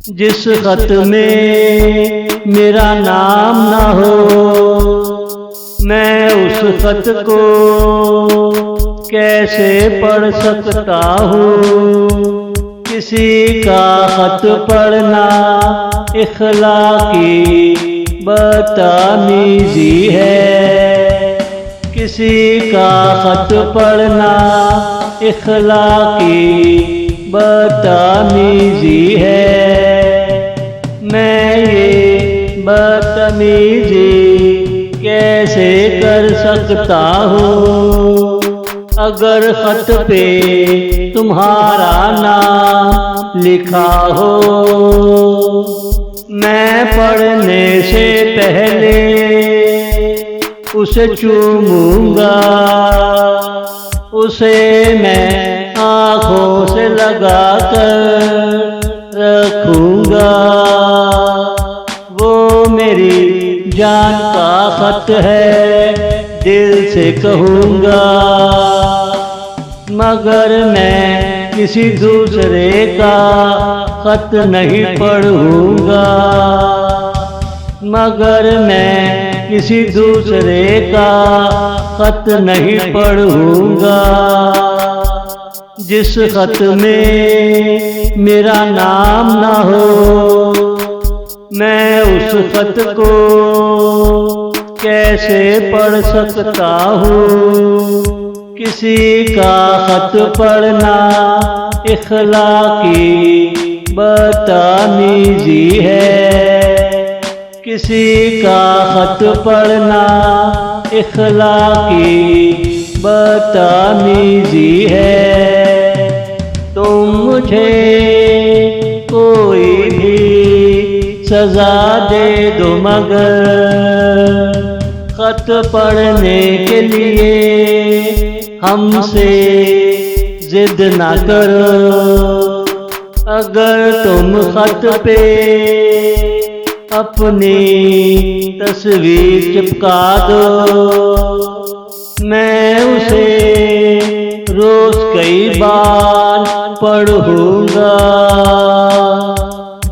जिस खत में मेरा नाम ना हो, मैं उस खत को कैसे पढ़ सकता हूँ। किसी का खत पढ़ना इखलाकी बदतमीजी है। किसी का खत पढ़ना इखलाकी बदतमीजी है। मैं ये बदतमीजी कैसे कर सकता हूँ। अगर खत पे तुम्हारा नाम लिखा हो, मैं पढ़ने से पहले उसे चूमूंगा। उसे मैं आँखों से लगा कर रखूंगा। वो मेरी जान का खत है, दिल से कहूँगा। मगर मैं किसी दूसरे का खत नहीं पढ़ूंगा। मगर मैं किसी दूसरे का खत नहीं पढ़ूंगा। जिस खत में मेरा नाम ना हो, मैं उस खत को कैसे पढ़ सकता हूँ। किसी का खत पढ़ना इखलाकी बदतमीजी है। किसी का खत पढ़ना इखलाकी बदतमीजी है। तुम मुझे कोई भी सजा दे दो, मगर खत पढ़ने के लिए हमसे जिद ना करो। अगर तुम खत पे अपनी तस्वीर चिपका दो, मैं उसे रोज कई बार पढ़ूंगा।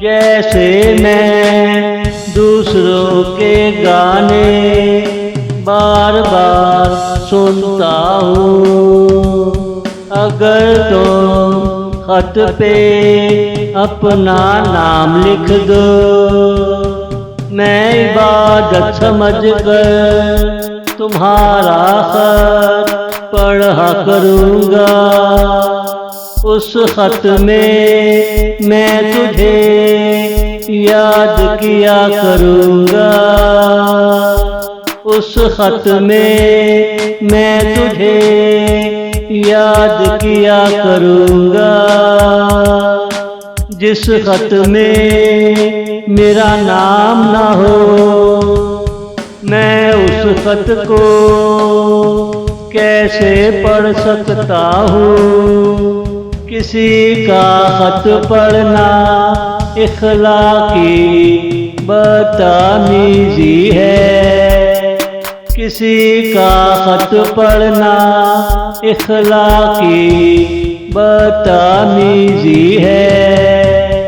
जैसे मैं दूसरों के गाने बार बार सुनता हूँ। अगर तुम खत पे अपना नाम लिख दो, मैं इबादत समझकर तुम्हारा खत पढ़ा करूँगा। उस खत में मैं तुझे याद किया करूँगा। उस खत में मैं तुझे याद किया करूँगा। जिस खत में मेरा नाम ना हो, मैं उस खत को कैसे पढ़ सकता हूँ। किसी का खत पढ़ना इखलाकी बदतमीजी है। किसी का खत पढ़ना इखलाकी बदतमीजी है।